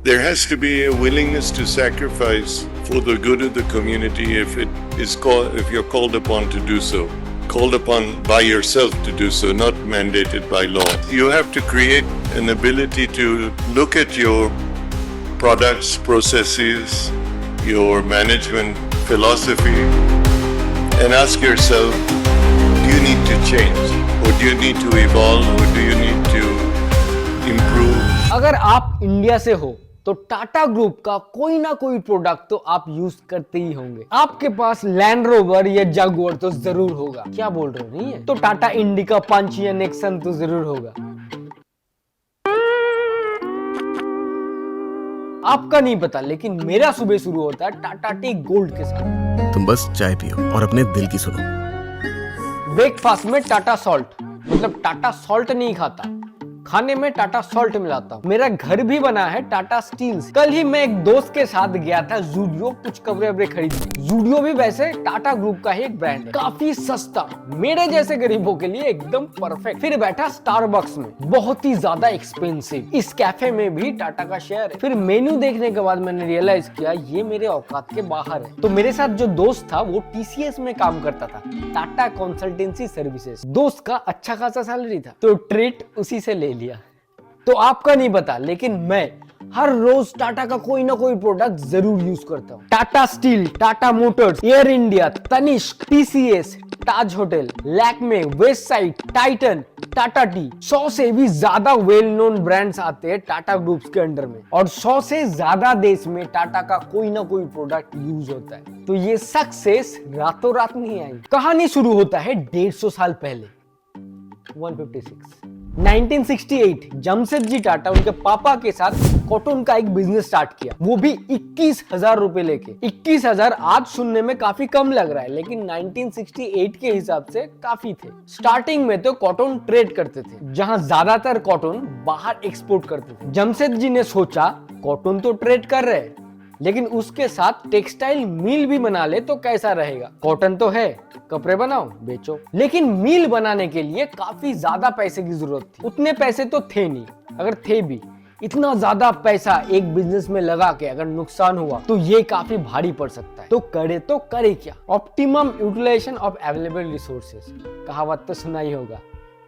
There has to be a willingness to sacrifice for the good of the community if you're called upon to do so. Called upon by yourself to do so, not mandated by law. You have to create an ability to look at your products, processes, your management philosophy, and ask yourself, do you need to change? Or do you need to evolve? Or do you need to improve? अगर आप India से हो तो Tata group का कोई ना कोई product तो आप यूज करते ही होंगे। आपके पास लैंड रोवर या जगुआर तो जरूर होगा। क्या बोल रहे हो, नहीं है? तो टाटा इंडिका, पंच या नेक्सन तो जरूर होगा। आपका नहीं पता, लेकिन मेरा सुबह शुरू होता है टाटा टी गोल्ड के साथ। तुम बस चाय पियो और अपने दिल की सुनो। ब्रेकफास्ट में टाटा सॉल्ट, मतलब टाटा सॉल्ट नहीं खाता, खाने में टाटा सॉल्ट मिलाता हूँ। मेरा घर भी बना है टाटा स्टील से। कल ही मैं एक दोस्त के साथ गया था जूडियो, कुछ कपड़े वपड़े खरीदने। जूडियो भी वैसे टाटा ग्रुप का ही एक ब्रांड है, काफी सस्ता, मेरे जैसे गरीबों के लिए एकदम परफेक्ट। फिर बैठा स्टारबक्स में, बहुत ही ज्यादा एक्सपेंसिव। इस कैफे में भी टाटा का शेयर है। फिर मेन्यू देखने के बाद मैंने रियलाइज किया ये मेरे औकात के बाहर है। तो मेरे साथ जो दोस्त था वो TCS में काम करता था, टाटा कंसल्टेंसी सर्विसेज। दोस्त का अच्छा खासा सैलरी था, तो ट्रीट उसी से ले लिया। तो आपका नहीं पता, लेकिन मैं हर रोज टाटा का कोई ना कोई प्रोडक्ट जरूर यूज करता हूँ। Tata steel, Tata motors, air India, Tanishq, TCS, Taj hotel, Lakme, Westside, Titan, Tata tea, 100 से भी ज्यादा वेल नोन ब्रांड्स आते हैं टाटा ग्रुप्स के अंडर में, और 100 से ज्यादा देश में टाटा का कोई ना कोई प्रोडक्ट यूज होता है। तो ये सक्सेस रातों रात नहीं आई। कहानी शुरू होता है 150 साल पहले, 1968 जमशेदजी टाटा उनके पापा के साथ कॉटन का एक बिजनेस स्टार्ट किया, वो भी 21,000 रुपए लेके। 21,000 आज सुनने में काफी कम लग रहा है, लेकिन 1968 के हिसाब से काफी थे। स्टार्टिंग में तो कॉटन ट्रेड करते थे, जहां ज्यादातर कॉटन बाहर एक्सपोर्ट करते थे। जमशेदजी ने सोचा कॉटन तो ट्रेड कर रहे हैं, लेकिन उसके साथ टेक्सटाइल मिल भी बना ले तो कैसा रहेगा। कॉटन तो है, कपड़े बनाओ बेचो। लेकिन मिल बनाने के लिए काफी ज्यादा पैसे की जरूरत थी। उतने पैसे तो थे नहीं, अगर थे भी इतना ज्यादा पैसा एक बिजनेस में लगा के अगर नुकसान हुआ तो ये काफी भारी पड़ सकता है। तो करे क्या? Optimum utilisation of available resources, कहावत तो सुना ही होगा।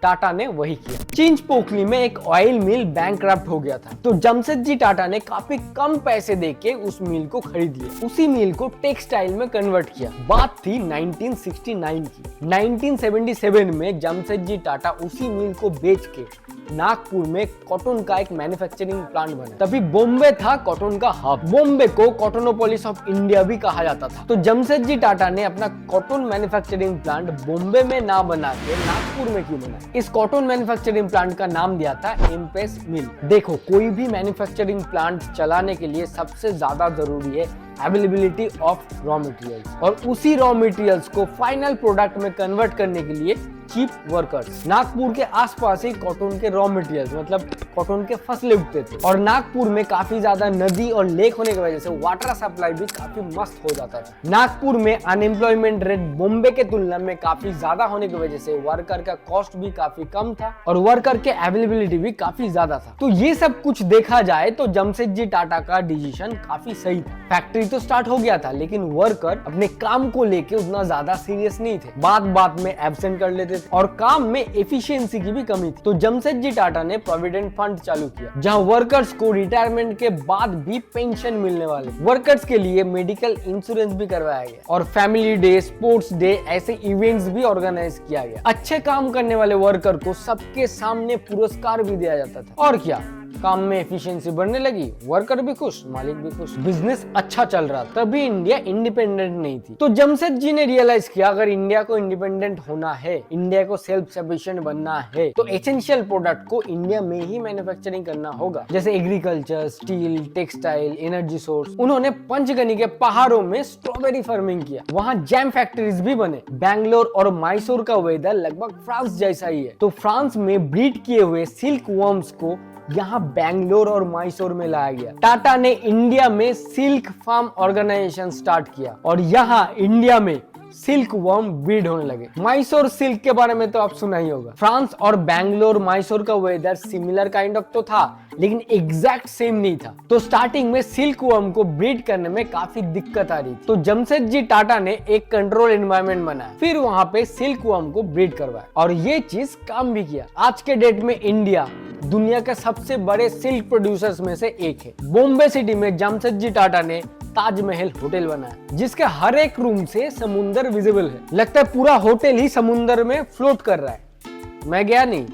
टाटा ने वही किया। चिंचपोकली में एक ऑयल मिल बैंकक्रप्ट हो गया था, तो जमशेदजी टाटा ने काफी कम पैसे देके उस मिल को खरीद लिया। उसी मिल को टेक्सटाइल में कन्वर्ट किया। बात थी 1969 की। 1977 में जमशेदजी टाटा उसी मिल को बेच के नागपुर में कॉटन का एक मैन्युफैक्चरिंग प्लांट बना। तभी बॉम्बे था कॉटन का हब। बॉम्बे को कॉटनोपोलिस ऑफ इंडिया भी कहा जाता था। तो जमशेदजी टाटा ने अपना कॉटन मैन्युफैक्चरिंग प्लांट बॉम्बे में ना बना के नागपुर में क्यों बनाया? इस कॉटन मैन्युफैक्चरिंग प्लांट का नाम दिया था एम्पेस मिल। देखो, कोई भी मैन्युफैक्चरिंग प्लांट चलाने के लिए सबसे ज्यादा जरूरी है अवेलेबिलिटी ऑफ रॉ मटेरियल्स, और उसी रॉ मटेरियल्स को फाइनल प्रोडक्ट में कन्वर्ट करने के लिए चीप वर्कर्स। नागपुर के आसपास ही कॉटन के रॉ मटेरियल्स, मतलब कॉटन के फसलें उगते थे, और नागपुर में काफी ज्यादा नदी और लेक होने की वजह से वाटर सप्लाई भी काफी मस्त हो जाता था। नागपुर में अनएम्प्लॉयमेंट रेट बॉम्बे के तुलना में काफी ज्यादा होने की वजह से वर्कर का कॉस्ट भी काफी कम था और वर्कर के अवेलेबिलिटी भी काफी ज्यादा था। तो ये सब कुछ देखा जाए तो जमशेदजी टाटा का डिसीजन काफी सही था। फैक्ट्री तो स्टार्ट हो गया था, लेकिन वर्कर अपने काम को लेके उतना ज्यादा सीरियस नहीं थे, बात में एब्सेंट कर लेते थे और काम में एफिशिएंसी की भी कमी थी। तो जमशेदजी टाटा ने प्रोविडेंट फंड चालू किया, जहां वर्कर्स को रिटायरमेंट के बाद भी पेंशन मिलने वाले। वर्कर्स के लिए मेडिकल इंश्योरेंस भी करवाया गया और फैमिली डे, स्पोर्ट्स डे, ऐसे इवेंट्स भी ऑर्गेनाइज किया गया। अच्छे काम करने वाले वर्कर को सबके सामने पुरस्कार भी दिया जाता था। और क्या, काम में एफिशिएंसी बढ़ने लगी, वर्कर भी खुश, मालिक भी खुश, बिजनेस अच्छा चल रहा। तभी इंडिया इंडिपेंडेंट नहीं थी। तो जमशेदजी ने रियलाइज किया अगर इंडिया को इंडिपेंडेंट होना है, इंडिया को सेल्फ सफिशिएंट बनना है, तो एसेंशियल प्रोडक्ट को इंडिया में ही मैन्युफैक्चरिंग करना होगा, जैसे agriculture, steel, textile, energy source. उन्होंने पंचगनी के पहाड़ों में स्ट्रॉबेरी फार्मिंग किया, वहाँ जैम फैक्ट्रीज भी बने। बैंगलोर और मैसूर का वेदर लगभग फ्रांस जैसा ही है, तो फ्रांस में ब्रीड किए हुए सिल्क वर्म्स को यहाँ बैंगलोर और मैसूर में लाया गया। टाटा ने इंडिया में सिल्क फार्म ऑर्गेनाइजेशन स्टार्ट किया और यहाँ इंडिया में सिल्क वर्म ब्रीड होने लगे। मैसूर सिल्क के बारे में तो आप सुना ही होगा। फ्रांस और बैंगलोर मैसूर का वेदर सिमिलर काइंड ऑफ तो था, लेकिन एग्जैक्ट सेम नहीं था। तो स्टार्टिंग में सिल्क वर्म को ब्रीड करने में काफी दिक्कत आ रही थी। तो जमशेदजी टाटा ने एक कंट्रोल एनवायरनमेंट बनाया, फिर वहां पे सिल्क वर्म को ब्रीड करवाया और ये चीज काम भी किया। आज के डेट में इंडिया दुनिया के सबसे बड़े सिल्क प्रोड्यूसर्स में से एक है। बॉम्बे सिटी में जमशेदजी टाटा ने ताजमहल होटल बनाया, जिसके हर एक रूम से समुंदर विजिबल है। लगता है पूरा होटल ही समुंदर में फ्लोट कर रहा है। मैं गया नहीं,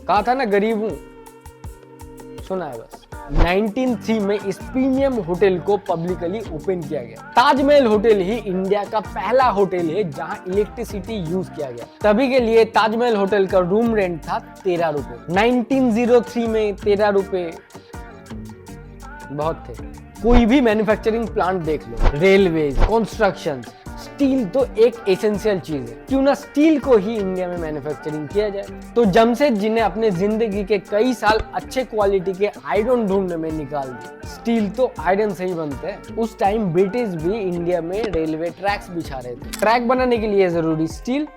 कहा था ना गरीब हूं, सुना है बस। 1903 में इस प्रीमियम होटल को पब्लिकली ओपन किया गया। ताजमहल होटल ही इंडिया का पहला होटल है जहां इलेक्ट्रिसिटी यूज किया गया। तभी के लिए ताजमहल होटल का रूम रेंट था 13 रुपए। 1903 में 13 रुपए बहुत थे। कोई भी मैन्युफैक्चरिंग प्लांट देख लो, रेलवेज, कंस्ट्रक्शन, स्टील तो एक एसेंशियल चीज है। क्यों ना स्टील को ही इंडिया में मैन्युफैक्चरिंग किया जाए। तो जमशेदजी ने अपने जिंदगी के कई साल अच्छे क्वालिटी के आयरन ढूंढने में निकाल दिए। स्टील तो आयरन से ही बनते हैं। उस टाइम ब्रिटिश भी इंडिया में रेलवे ट्रैक्स बिछा रहे थे। ट्रैक बनाने के लिए जरूरी स्टील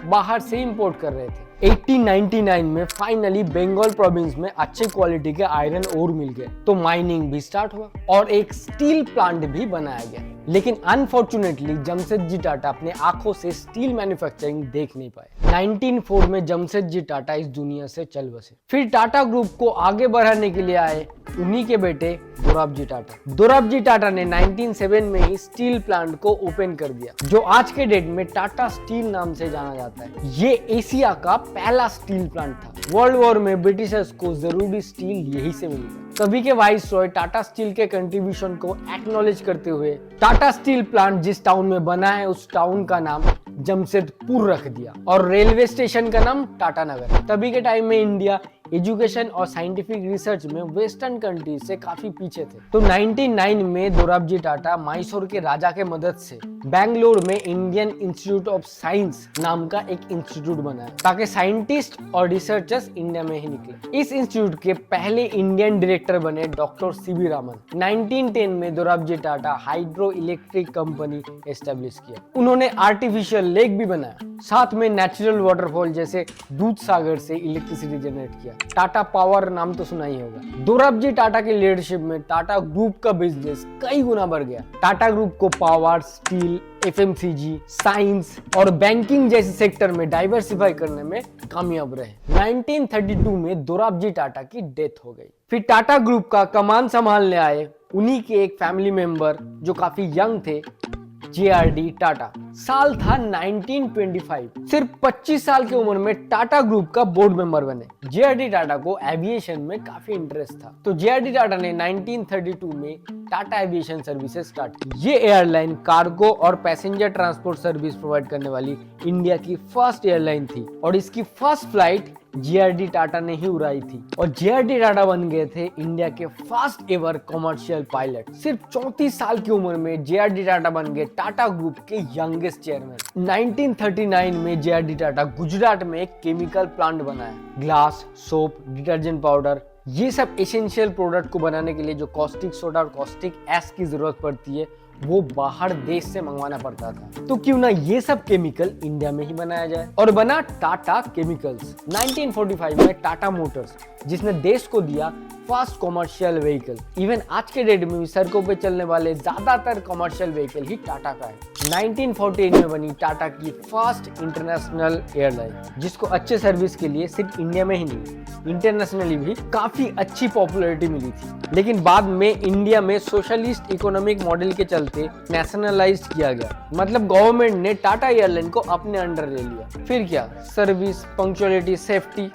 बाहर से इंपोर्ट कर रहे थे। 1899 में फाइनली बंगाल प्रोविंस में अच्छे क्वालिटी के आयरन ओर मिल गए, तो माइनिंग भी स्टार्ट हुआ और एक स्टील प्लांट भी बनाया गया। लेकिन अनफॉर्चुनेटली जमशेदजी टाटा अपने आंखों से स्टील मैन्युफैक्चरिंग देख नहीं पाए। 1904 में जमशेदजी टाटा इस दुनिया से चल बसे। फिर टाटा ग्रुप को आगे बढ़ाने के लिए आए उन्हीं के बेटे दोराबजी टाटा। दोराबजी टाटा ने 1907 में ही स्टील प्लांट को ओपन कर दिया, जो आज के डेट में टाटा स्टील नाम से जाना जाता है। ये एशिया का पहला स्टील प्लांट था। वर्ल्ड वॉर में ब्रिटिशर्स को जरूरी स्टील यही से मिली। तभी के वाइसरॉय टाटा स्टील के कंट्रीब्यूशन को एक्नॉलेज करते हुए टाटा स्टील प्लांट जिस टाउन में बना है उस टाउन का नाम जमशेदपुर रख दिया और रेलवे स्टेशन का नाम टाटा नगर। तभी के टाइम में इंडिया एजुकेशन और साइंटिफिक रिसर्च में वेस्टर्न कंट्रीज से काफी पीछे थे। तो 1909 में दोराबजी टाटा मैसूर के राजा के मदद से बेंगलोर में इंडियन इंस्टीट्यूट ऑफ साइंस नाम का एक इंस्टीट्यूट बनाया, ताकि साइंटिस्ट और रिसर्चर्स इंडिया में ही निकले। इस इंस्टीट्यूट के पहले इंडियन डायरेक्टर बने डॉक्टर सीवी रामन। 1910 में Dorabji Tata hydro electric company establish किया। उन्होंने आर्टिफिशियल लेक भी बनाया, साथ में नेचुरल वाटरफॉल जैसे दूध सागर से इलेक्ट्रिसिटी जनरेट किया। टाटा पावर नाम तो सुना ही होगा। दोराबजी टाटा की लीडरशिप में टाटा ग्रुप का बिजनेस कई गुना बढ़ गया। टाटा ग्रुप को पावर, स्टील, एफएमसीजी, साइंस और बैंकिंग जैसे सेक्टर में डाइवर्सिफाई करने में कामयाब रहे। 1932 में दोराबजी टाटा की डेथ हो गई। फिर टाटा ग्रुप का कमान संभालने आए उन्हीं के एक फैमिली मेंबर जो काफी यंग थे, JRD टाटा। साल था 1925। सिर्फ 25 साल की उम्र में टाटा ग्रुप का बोर्ड मेंबर बने। JRD टाटा को एविएशन में काफी इंटरेस्ट था, तो JRD टाटा ने 1932 में टाटा एविएशन सर्विसेज स्टार्ट की। ये एयरलाइन कार्गो और पैसेंजर ट्रांसपोर्ट सर्विस प्रोवाइड करने वाली इंडिया की फर्स्ट एयरलाइन थी और इसकी फर्स्ट फ्लाइट JRD टाटा ने ही उड़ाई थी और JRD टाटा बन गए थे इंडिया के फर्स्ट एवर कमर्शियल पायलट। सिर्फ 34 साल की उम्र में JRD टाटा बन गए टाटा ग्रुप के यंगेस्ट चेयरमैन। 1939 में JRD टाटा गुजरात में एक केमिकल प्लांट बनाया। ग्लास, सोप, डिटर्जेंट पाउडर, ये सब एसेंशियल प्रोडक्ट को बनाने के लिए जो कॉस्टिक सोडा और कॉस्टिक एस की जरूरत पड़ती है वो बाहर देश से मंगवाना पड़ता था। तो क्यों ना ये सब केमिकल इंडिया में ही बनाया जाए, और बना टाटा केमिकल्स। 1945 में टाटा मोटर्स, जिसने देश को दिया फर्स्ट कमर्शियल व्हीकल। इवन आज के डेट में भी सड़कों पे चलने वाले ज्यादातर कमर्शियल व्हीकल ही टाटा का है। 1948 में बनी टाटा की फर्स्ट इंटरनेशनल एयरलाइन, जिसको अच्छे सर्विस के लिए सिर्फ इंडिया में ही नहीं इंटरनेशनली भी काफी अच्छी पॉपुलैरिटी मिली थी। लेकिन बाद में इंडिया में सोशलिस्ट इकोनॉमिक मॉडल के चलते नेशनलाइज किया गया, मतलब गवर्नमेंट ने टाटा एयरलाइन को अपने अंडर ले लिया। फिर क्या, सर्विस, पंक्चुअलिटी, सेफ्टी,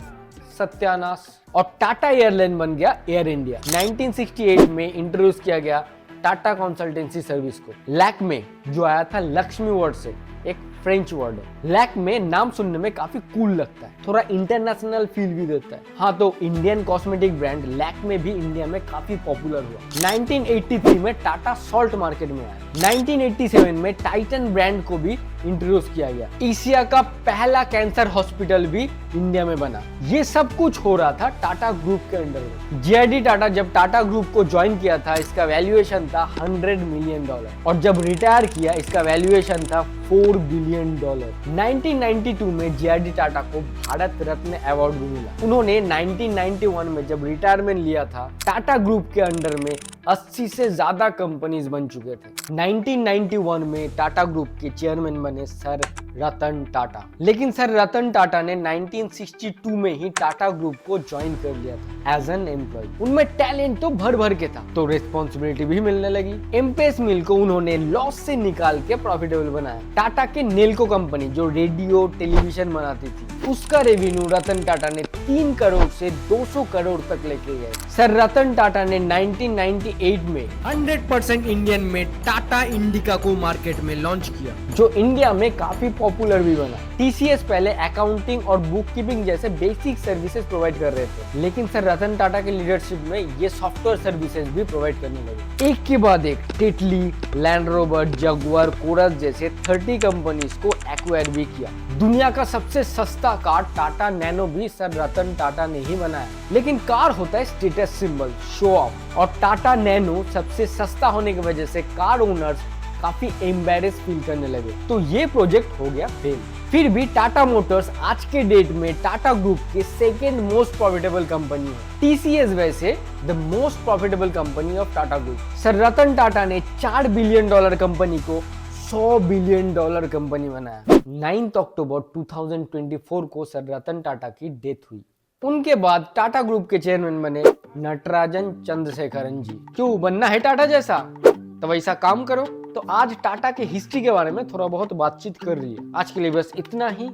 सत्यानाश, और टाटा एयरलाइन बन गया एयर इंडिया। 1968 में इंट्रोड्यूस किया गया टाटा कंसल्टेंसी सर्विस को। लैक्मे जो आया था लक्ष्मी वर्ड से, एक फ्रेंच वर्ड है। लैक्मे नाम सुनने में काफी कूल लगता है, थोड़ा इंटरनेशनल फील भी देता है। हाँ, तो इंडियन कॉस्मेटिक ब्रांड लैक्मे भी इंडिया में काफी पॉपुलर हुआ। 1983 में टाटा सॉल्ट मार्केट में आया। 1987 में टाइटन ब्रांड को भी इंट्रोड्यूस किया गया। एशिया का पहला कैंसर हॉस्पिटल भी इंडिया में बना। ये सब कुछ हो रहा था टाटा ग्रुप के अंडर में। JRD टाटा जब टाटा ग्रुप को ज्वाइन किया था, इसका वैल्यूएशन था $100 मिलियन और जब रिटायर किया इसका वैल्यूएशन था $4 बिलियन। 1992 में जे.आर.डी. टाटा को भारत रत्न अवार्ड भी मिला। उन्होंने 1991 में जब रिटायरमेंट लिया था, टाटा ग्रुप के अंडर में 80 से ज्यादा कंपनीज बन चुके थे। 1991 में टाटा ग्रुप के चेयरमैन बने सर रतन टाटा। लेकिन सर रतन टाटा ने 1962 में ही टाटा ग्रुप को ज्वाइन कर लिया था एज एन एम्प्लॉय। उनमें टैलेंट तो भर भर के था, तो रिस्पॉन्सिबिलिटी भी मिलने लगी। एमपेस मिल को उन्होंने लॉस से निकाल के प्रॉफिटेबल बनाया। टाटा के नेल्को कंपनी जो रेडियो टेलीविजन बनाती थी, उसका रेवेन्यू रतन टाटा ने 3 करोड़ से 200 करोड़ तक लेके गए। सर रतन टाटा ने 1998 में 100% इंडियन में टाटा इंडिका को मार्केट में लॉन्च किया, जो इंडिया में काफी पॉपुलर भी बना। टीसीएस पहले अकाउंटिंग और बुक कीपिंग जैसे बेसिक सर्विसेज प्रोवाइड कर रहे थे, लेकिन सर रतन टाटा के लीडरशिप में ये सॉफ्टवेयर सर्विसेज भी प्रोवाइड करने लगे। एक के बाद एक Tetley, Land Rover, Jaguar, Corus जैसे 30 कंपनीज को एक्वायर भी किया। दुनिया का सबसे सस्ता कार टाटा नैनो भी सर रतन टाटा ने ही बनाया। लेकिन कार होता है स्टेटस सिंबल, शो ऑफ, और टाटा नैनो सबसे सस्ता होने की वजह से कार ओनर्स काफी एम्बैरेस फील करने लगे, तो ये प्रोजेक्ट हो गया फेल। फिर भी टाटा मोटर्स आज के डेट में टाटा ग्रुप के सेकेंड मोस्ट प्रॉफिटेबल कंपनी है। टीसीएस वैसे the most profitable company of Tata group. Sir Ratan Tata ने $4 बिलियन कंपनी को $100 बिलियन कंपनी बनाया। 9 अक्टूबर 2024 को सर रतन टाटा की डेथ हुई। उनके बाद टाटा ग्रुप के चेयरमैन बने नटराजन चंद्रशेखरन जी। क्यों बनना है टाटा जैसा, तो वैसा काम करो। तो आज टाटा के हिस्ट्री के बारे में थोड़ा बहुत बातचीत कर रही है। आज के लिए बस इतना ही,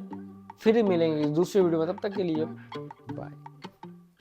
फिर मिलेंगे दूसरे वीडियो में, तब तक के लिए बाय।